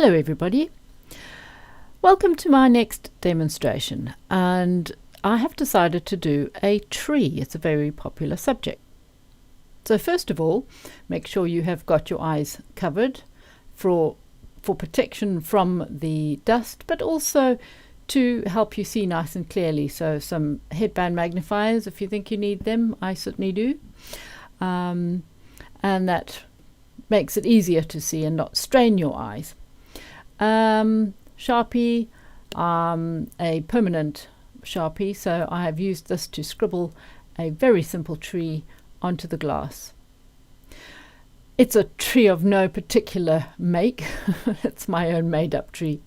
Hello everybody, welcome to my next demonstration, and I have decided to do a tree. It's a very popular subject. So first of all, make sure you have got your eyes covered for protection from the dust, but also to help you see nice and clearly. So some headband magnifiers if you think you need them. I certainly do, and that makes it easier to see and not strain your eyes. Sharpie, a permanent Sharpie, so I have used this to scribble a very simple tree onto the glass. It's a tree of no particular make. It's my own made-up tree.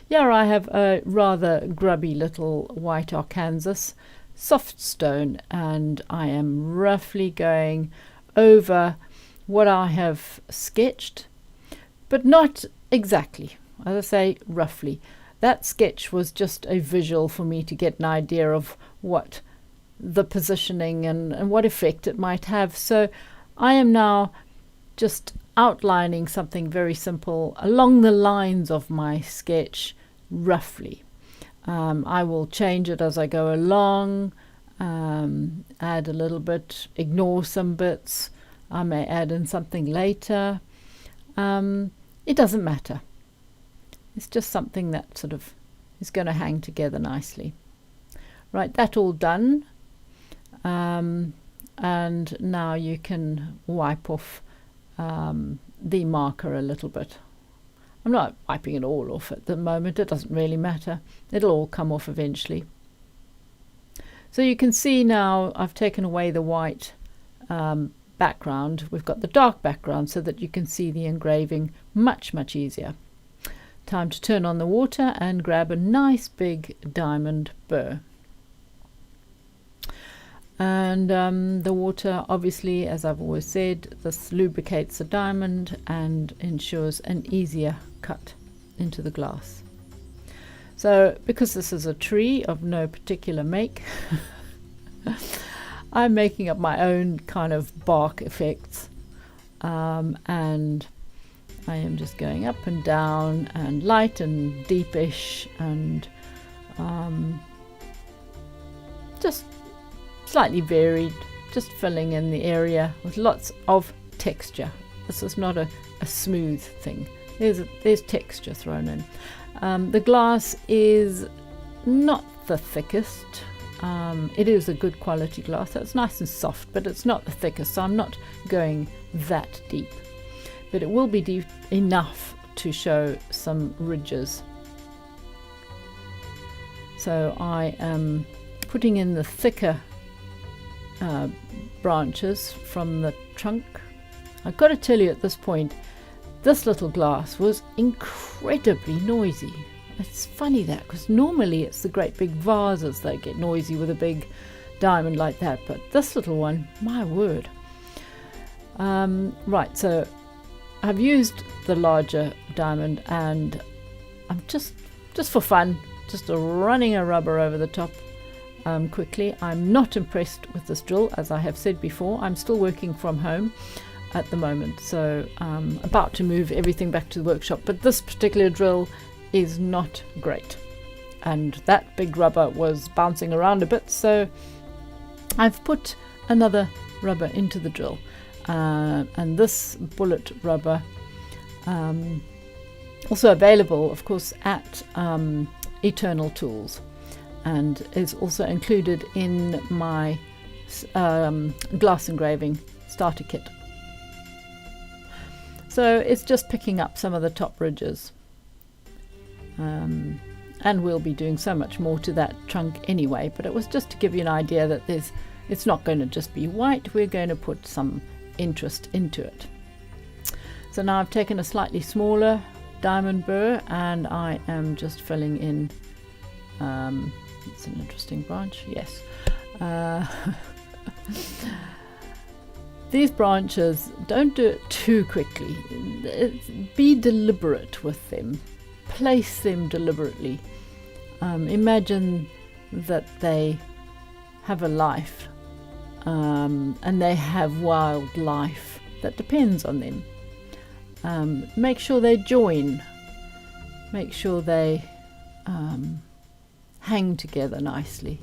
Here I have a rather grubby little white Arkansas soft stone, and I am roughly going over what I have sketched, but not exactly. As I say, roughly. That sketch was just a visual for me to get an idea of what the positioning and what effect it might have. So I am now just outlining something very simple along the lines of my sketch, roughly. I will change it as I go along, add a little bit, ignore some bits. I may add in something later. It doesn't matter. It's just something that sort of is going to hang together nicely. Right, that all done. And now you can wipe off the marker a little bit. I'm not wiping it all off at the moment. It doesn't really matter. It'll all come off eventually. So you can see now I've taken away the white background. We've got the dark background so that you can see the engraving much easier. Time to turn on the water and grab a nice big diamond burr. And the water, obviously, as I've always said, this lubricates the diamond and ensures an easier cut into the glass. So because this is a tree of no particular make, I'm making up my own kind of bark effects, and I am just going up and down and light and deepish and just slightly varied, just filling in the area with lots of texture. This is not a smooth thing. There's texture thrown in. The glass is not the thickest. It is a good quality glass. So it's nice and soft, but it's not the thickest, so I'm not going that deep. But it will be deep enough to show some ridges. So I am putting in the thicker branches from the trunk. I've got to tell you at this point, this little glass was incredibly noisy. It's funny that, because normally it's the great big vases that get noisy with a big diamond like that, but this little one, my word. Right, so I've used the larger diamond, and I'm just for fun, just running a rubber over the top quickly. I'm not impressed with this drill, as I have said before. I'm still working from home at the moment, so I'm about to move everything back to the workshop, but this particular drill is not great, and that big rubber was bouncing around a bit, so I've put another rubber into the drill. And this bullet rubber, also available of course at Eternal Tools, and is also included in my glass engraving starter kit. So it's just picking up some of the top ridges, and we'll be doing so much more to that trunk anyway, but it was just to give you an idea that it's not going to just be white. We're going to put some interest into it. So now I've taken a slightly smaller diamond burr, and I am just filling in it's an interesting branch, yes. These branches, don't do it too quickly. Be deliberate with them, place them deliberately. Imagine that they have a life, and they have wildlife that depends on them. Make sure they join make sure they hang together nicely.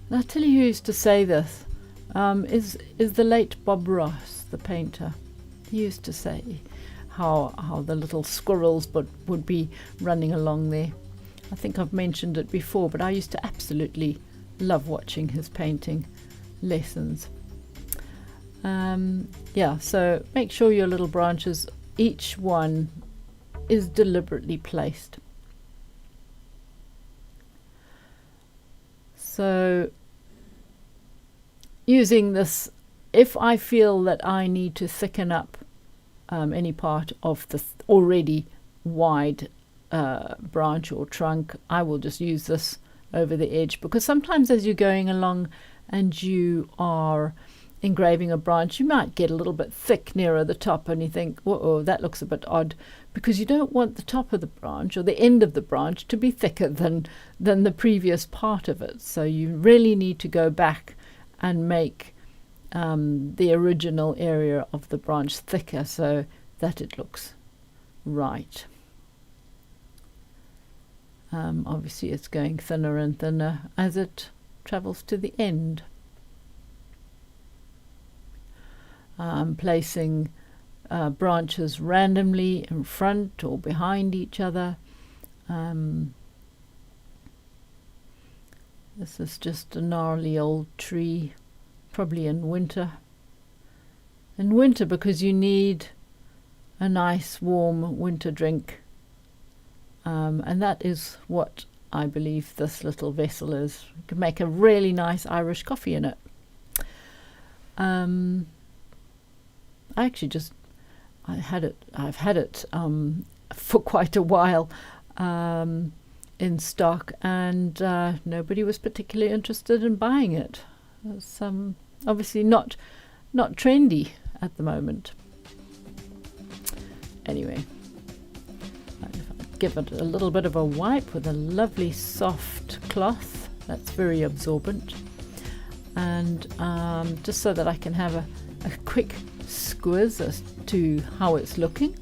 And I tell you who used to say this, is the late Bob Ross, the painter. He used to say how the little squirrels would be running along there. I think I've mentioned it before, but I used to absolutely love watching his painting lessons. Yeah, so make sure your little branches, each one is deliberately placed. So using this, if I feel that I need to thicken up any part of the already wide branch or trunk, I will just use this over the edge, because sometimes as you're going along and you are engraving a branch, you might get a little bit thick nearer the top and you think, oh, that looks a bit odd, because you don't want the top of the branch or the end of the branch to be thicker than the previous part of it. So you really need to go back and make the original area of the branch thicker so that it looks right. Obviously it's going thinner and thinner as it travels to the end. Placing branches randomly in front or behind each other. This is just a gnarly old tree, probably in winter. In winter, because you need a nice warm winter drink. And that is what I believe this little vessel is. You can make a really nice Irish coffee in it. I've had it for quite a while in stock, and nobody was particularly interested in buying it. It's obviously not trendy at the moment. Anyway, I'll give it a little bit of a wipe with a lovely soft cloth that's very absorbent, and just so that I can have a quick squiz as to how it's looking.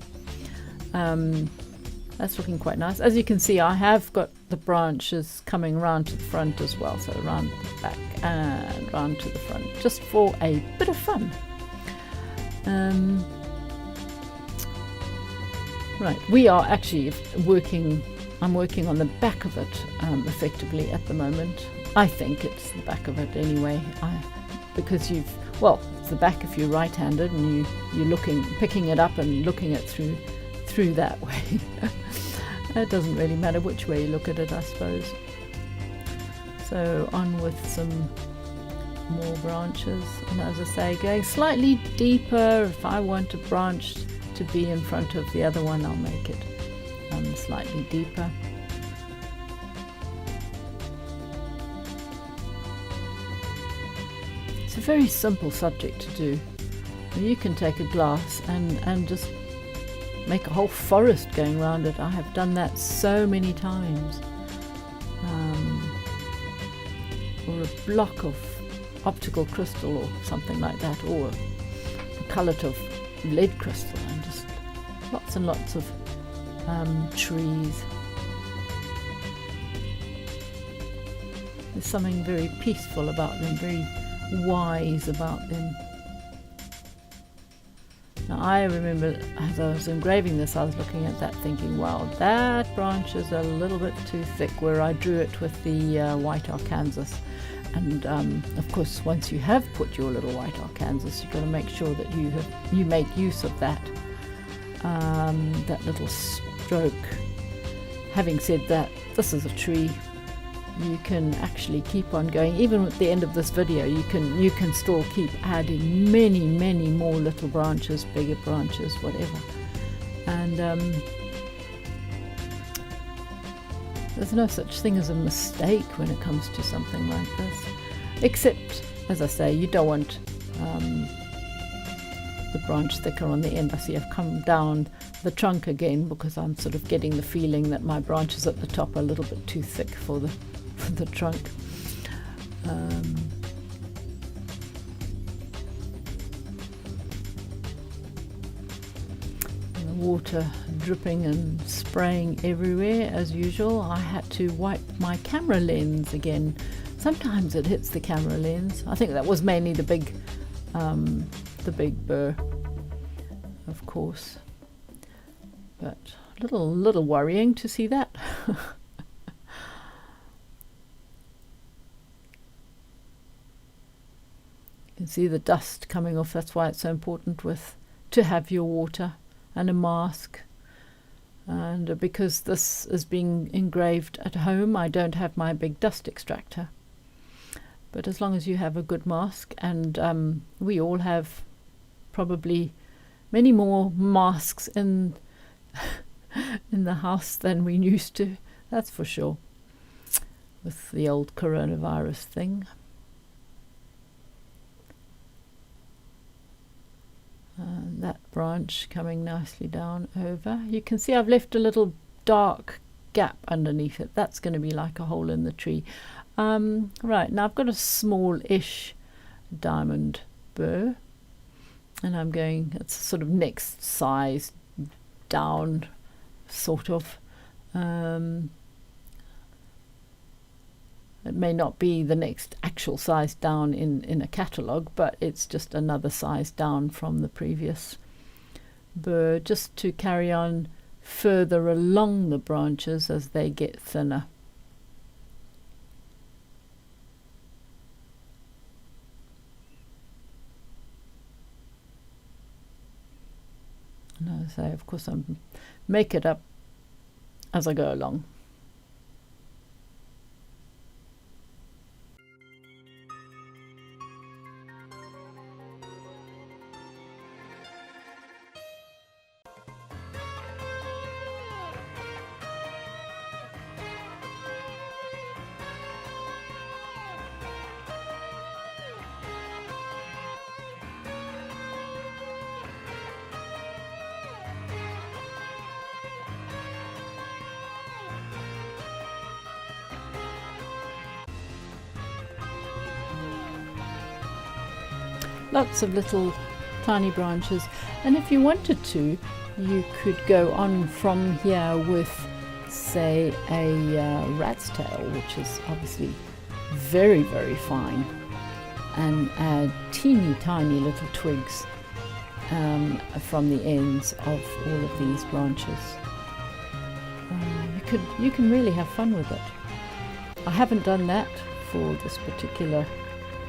That's looking quite nice. As you can see, I have got the branches coming round to the front as well, so round the back and round to the front, just for a bit of fun. Right, we are actually I'm working on the back of it effectively at the moment. I think it's the back of it anyway, because it's the back if you're right-handed and you're picking it up and looking at through that way. It doesn't really matter which way you look at it, I suppose. So on with some more branches, and as I say, going slightly deeper. If I want a branch to be in front of the other one, I'll make it slightly deeper. It's a very simple subject to do. You can take a glass and just make a whole forest going around it. I have done that so many times. Or a block of optical crystal or something like that, or a cullet of lead crystal, and just lots and lots of trees. There's something very peaceful about them, very wise about them. Now, I remember as I was engraving this, I was looking at that thinking, wow, that branch is a little bit too thick, where I drew it with the white Arkansas. And of course, once you have put your little white Arkansas, you've got to make sure that you make use of that little stroke. Having said that, this is a tree. You can actually keep on going. Even at the end of this video, you can still keep adding many more little branches, bigger branches, whatever. And there's no such thing as a mistake when it comes to something like this, except, as I say, you don't want the branch thicker on the end. I see I've come down the trunk again, because I'm sort of getting the feeling that my branches at the top are a little bit too thick for the trunk. The water dripping and spraying everywhere as usual. I had to wipe my camera lens again. Sometimes it hits the camera lens. I think that was mainly the big burr, of course. But little worrying to see that. You can see the dust coming off. That's why it's so important to have your water and a mask. And because this is being engraved at home, I don't have my big dust extractor. But as long as you have a good mask, and we all have probably many more masks in the house than we used to, that's for sure, with the old coronavirus thing. That branch coming nicely down over. You can see I've left a little dark gap underneath it. That's going to be like a hole in the tree. Right, now I've got a small-ish diamond burr, and I'm going, it's sort of next size down, sort of. It may not be the next actual size down in a catalogue, but it's just another size down from the previous burr, just to carry on further along the branches as they get thinner. And as I say, of course, I make it up as I go along. Lots of little tiny branches, and if you wanted to, you could go on from here with, say, a rat's tail, which is obviously very, very fine, and add teeny tiny little twigs from the ends of all of these branches. You can really have fun with it. I haven't done that for this particular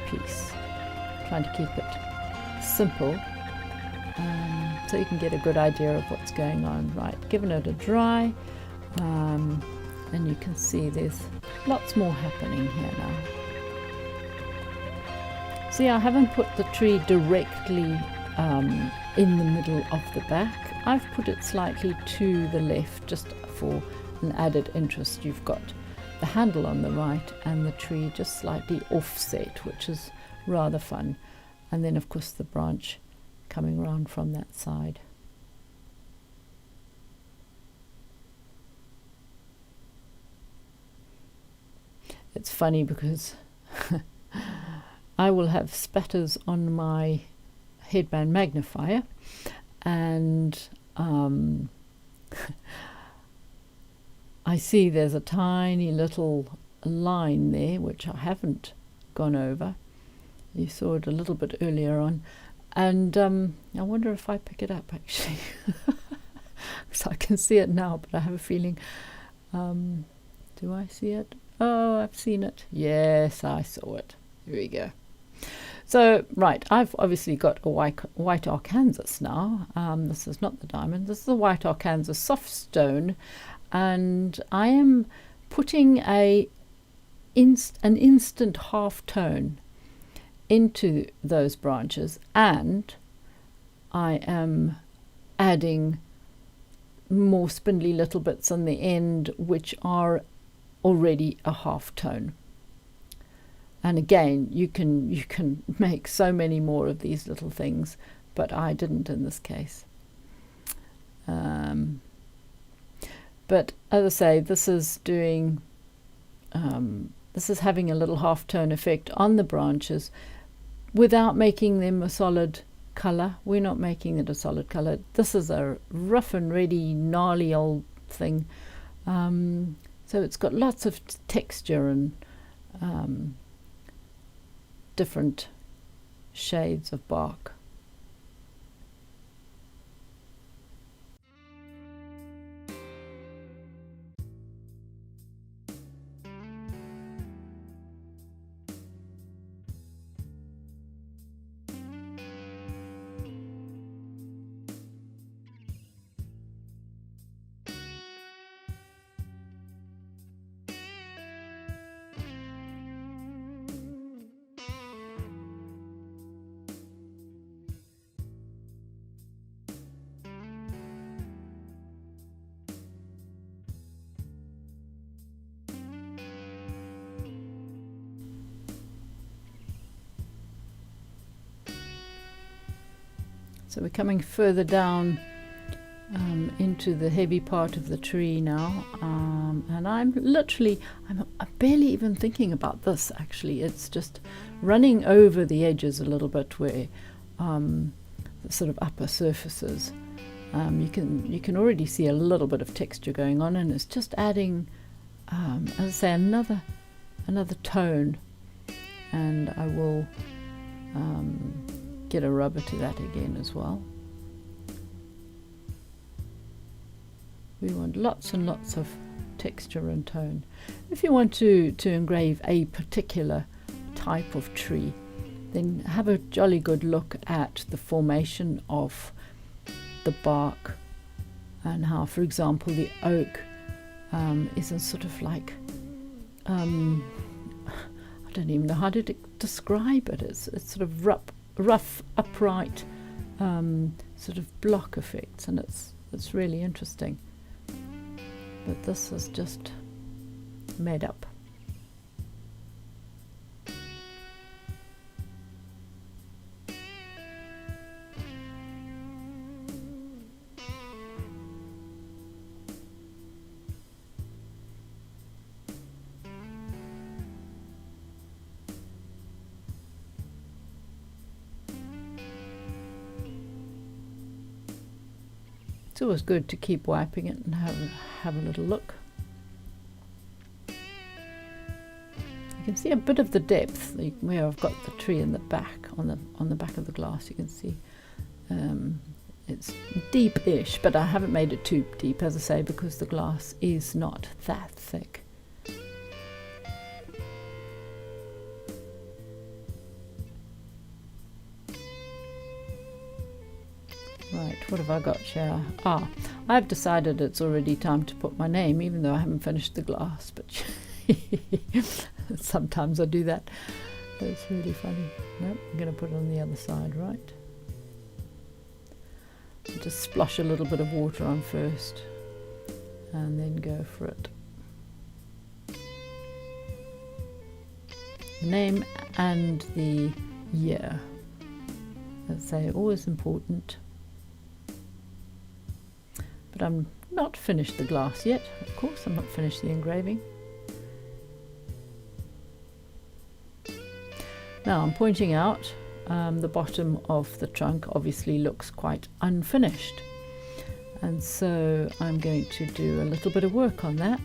piece. Trying to keep it simple, so you can get a good idea of what's going on. Right, giving it a dry, and you can see there's lots more happening here now. See, I haven't put the tree directly in the middle of the back. I've put it slightly to the left, just for an added interest. You've got the handle on the right and the tree just slightly offset, which is rather fun. And then of course the branch coming around from that side. It's funny because I will have spatters on my headband magnifier, and I see there's a tiny little line there which I haven't gone over. You saw it a little bit earlier on, and I wonder if I pick it up actually. So I can see it now, but I have a feeling, do I see it? Oh, I've seen it. Yes, I saw it. Here we go. So, right, I've obviously got a white Arkansas now. This is not the diamond, this is the white Arkansas soft stone, and I am putting an instant half tone into those branches, and I am adding more spindly little bits on the end which are already a half tone. And again, you can make so many more of these little things, but I didn't in this case. But as I say, this is doing this is having a little half tone effect on the branches without making them a solid colour. We're not making it a solid colour. This is a rough and ready, gnarly old thing. So it's got lots of texture and different shades of bark. So we're coming further down into the heavy part of the tree now, and I'm barely even thinking about this actually. It's just running over the edges a little bit where the sort of upper surfaces. You can already see a little bit of texture going on, and it's just adding, as I say, another tone, and I will get a rubber to that again as well. We want lots and lots of texture and tone. If you want to engrave a particular type of tree, then have a jolly good look at the formation of the bark and how, for example, the oak is a sort of like, I don't even know how to describe it. It's sort of rough, upright sort of block effects, and it's really interesting. But this is just made up. It's always good to keep wiping it and have a little look. You can see a bit of the depth where I've got the tree in the back, on the back of the glass. You can see it's deep-ish, but I haven't made it too deep, as I say, because the glass is not that thick. Right, what have I got here? I've decided it's already time to put my name, even though I haven't finished the glass, but sometimes I do that. That's really funny. Nope, I'm going to put it on the other side, right? I'll just splosh a little bit of water on first, and then go for it. The name and the year. As I say, always important. But I'm not finished the glass yet, of course. I'm not finished the engraving. Now I'm pointing out the bottom of the trunk obviously looks quite unfinished, and so I'm going to do a little bit of work on that.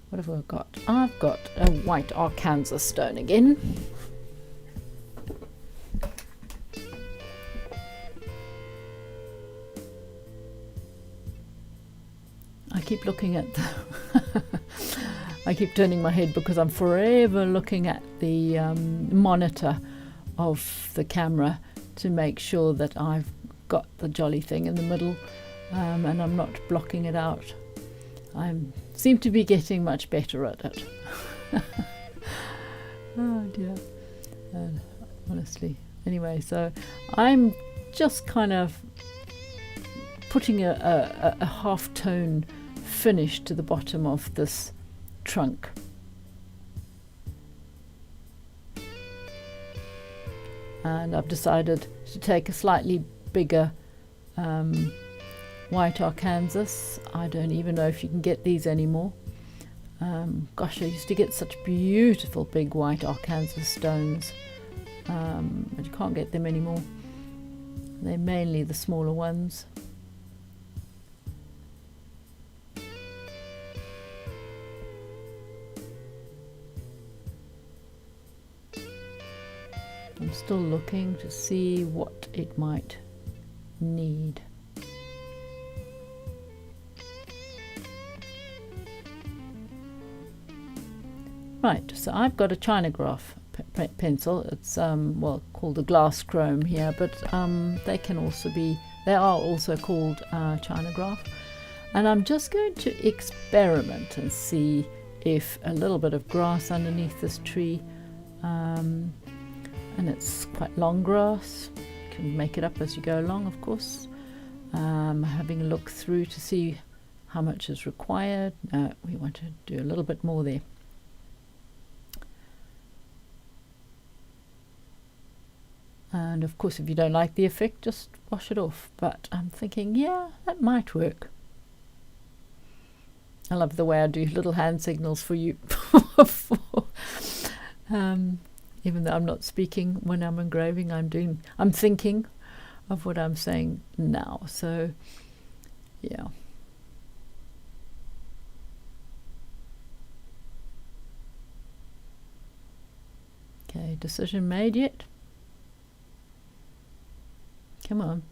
What have I got? I've got a white Arkansas stone again. I keep looking at the I keep turning my head because I'm forever looking at the monitor of the camera to make sure that I've got the jolly thing in the middle, and I'm not blocking it out. I seem to be getting much better at it. Oh dear. Honestly. Anyway, so I'm just kind of putting a half-tone finish to the bottom of this trunk. And I've decided to take a slightly bigger white Arkansas. I don't even know if you can get these anymore. Gosh, I used to get such beautiful big white Arkansas stones, but you can't get them anymore. They're mainly the smaller ones. I'm still looking to see what it might need. Right, so I've got a Chinagraph pencil. It's well, called a glass chrome here, but they are also called Chinagraph. And I'm just going to experiment and see if a little bit of grass underneath this tree, and it's quite long grass, you can make it up as you go along, of course. Having a look through to see how much is required. No, we want to do a little bit more there. And of course, if you don't like the effect, just wash it off. But I'm thinking, yeah, that might work. I love the way I do little hand signals for you. Even though I'm not speaking when I'm engraving, I'm thinking of what I'm saying now. So, yeah. Okay, decision made yet? Come on.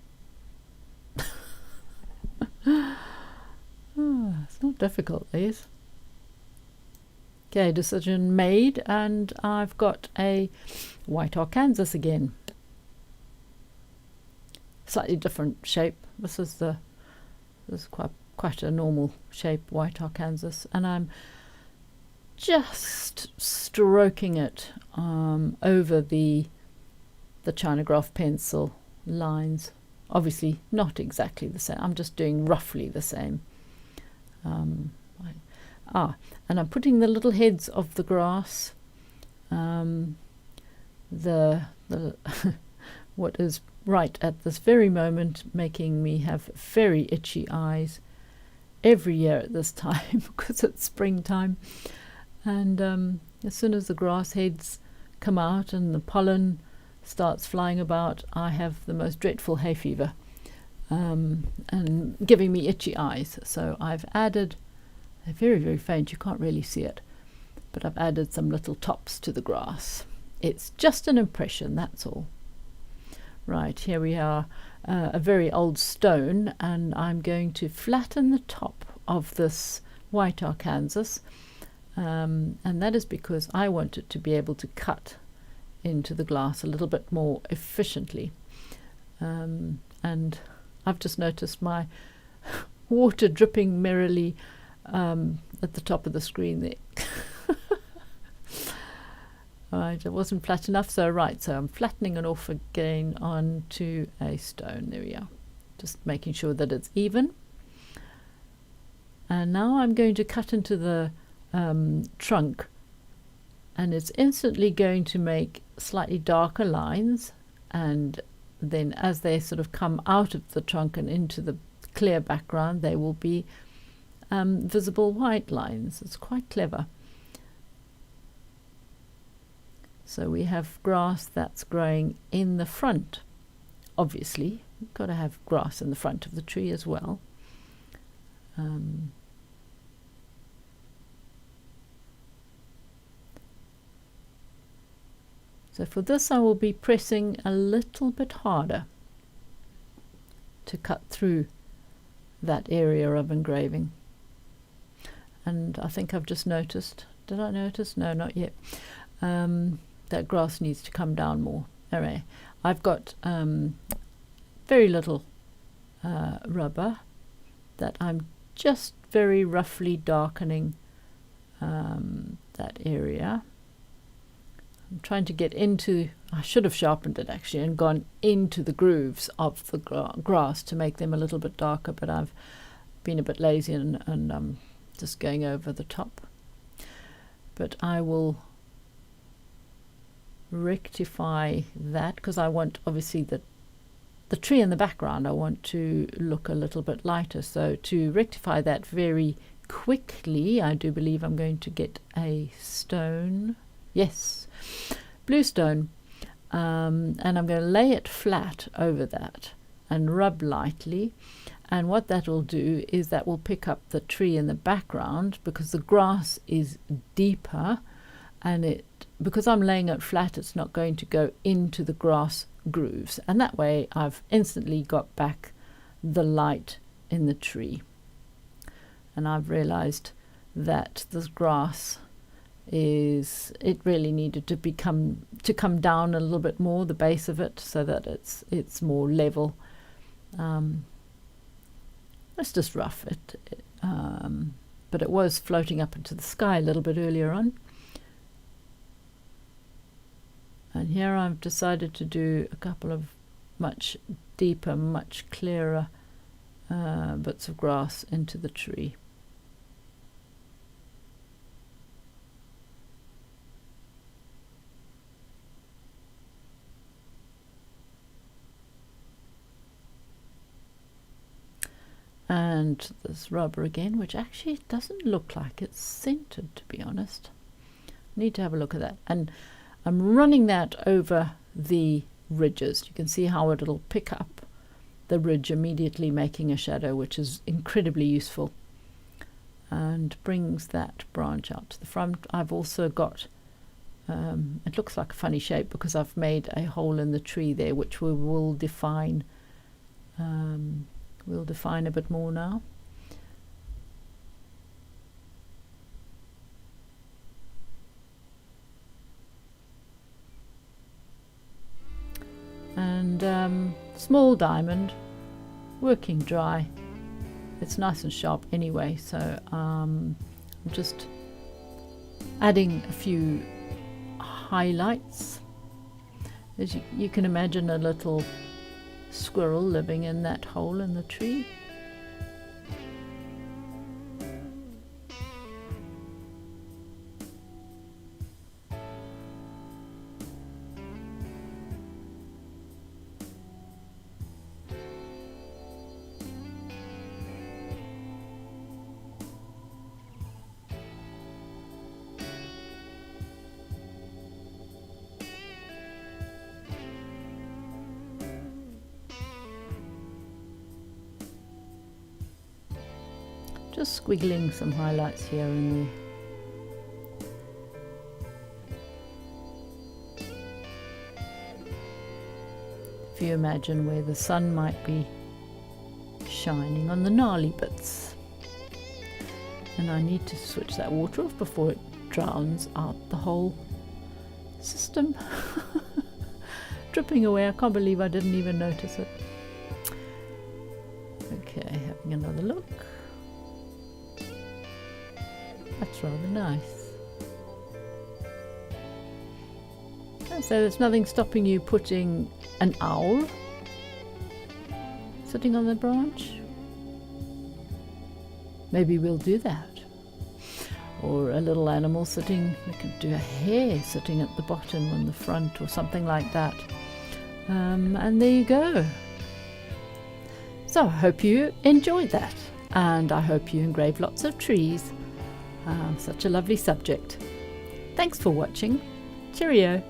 Oh, it's not difficult, these. Okay, decision made, and I've got a white Arkansas again. Slightly different shape. This is quite a normal shape, white Arkansas, and I'm just stroking it over the Chinagraph pencil lines. Obviously not exactly the same, I'm just doing roughly the same. And I'm putting the little heads of the grass, the what is right at this very moment making me have very itchy eyes every year at this time because it's springtime, and as soon as the grass heads come out and the pollen starts flying about, I have the most dreadful hay fever, and giving me itchy eyes. So I've added, they're very, very faint, you can't really see it, but I've added some little tops to the grass. It's just an impression, that's all. Right, here we are, a very old stone, and I'm going to flatten the top of this white Arkansas, and that is because I want it to be able to cut into the glass a little bit more efficiently. And I've just noticed my water dripping merrily at the top of the screen there. Right, it wasn't flat enough, so I'm flattening it off again onto a stone. There we are, just making sure that it's even. And now I'm going to cut into the trunk, and it's instantly going to make slightly darker lines, and then as they sort of come out of the trunk and into the clear background, they will be visible white lines. It's quite clever. So we have grass that's growing in the front. Obviously, you've got to have grass in the front of the tree as well. So for this I will be pressing a little bit harder to cut through that area of engraving. And I think I've just noticed, did I notice? No, not yet. That grass needs to come down more. Anyway, I've got very little rubber that I'm just very roughly darkening that area. I'm trying to get into, I should have sharpened it actually and gone into the grooves of the grass to make them a little bit darker, but I've been a bit lazy and just going over the top. But I will rectify that because I want obviously the tree in the background I want to look a little bit lighter, so to rectify that very quickly. I do believe I'm going to get a stone. Yes, bluestone. And I'm going to lay it flat over that and rub lightly. And what that will do is that will pick up the tree in the background, because the grass is deeper, and because I'm laying it flat, it's not going to go into the grass grooves. And that way I've instantly got back the light in the tree. And I've realized that this grass it really needed to come down a little bit more, the base of it, so that it's more level. It's just rough, but it was floating up into the sky a little bit earlier on. And here I've decided to do a couple of much deeper, much clearer bits of grass into the tree. And this rubber again, which actually doesn't look like it's scented, to be honest. Need to have a look at that. And I'm running that over the ridges. You can see how it'll pick up the ridge immediately, making a shadow, which is incredibly useful, and brings that branch out to the front. I've also got, it looks like a funny shape because I've made a hole in the tree there, which we will define. We'll define a bit more now. And small diamond, working dry. It's nice and sharp anyway, so I'm just adding a few highlights. As you can imagine, a little squirrel living in that hole in the tree. Just squiggling some highlights here and there. If you imagine where the sun might be shining on the gnarly bits. And I need to switch that water off before it drowns out the whole system. Dripping away. I can't believe I didn't even notice it. Okay, having another look. That's rather nice. And so there's nothing stopping you putting an owl sitting on the branch. Maybe we'll do that. Or a little animal sitting, we could do a hare sitting at the bottom and the front or something like that. And there you go. So I hope you enjoyed that, and I hope you engrave lots of trees. Such a lovely subject. Thanks for watching. Cheerio.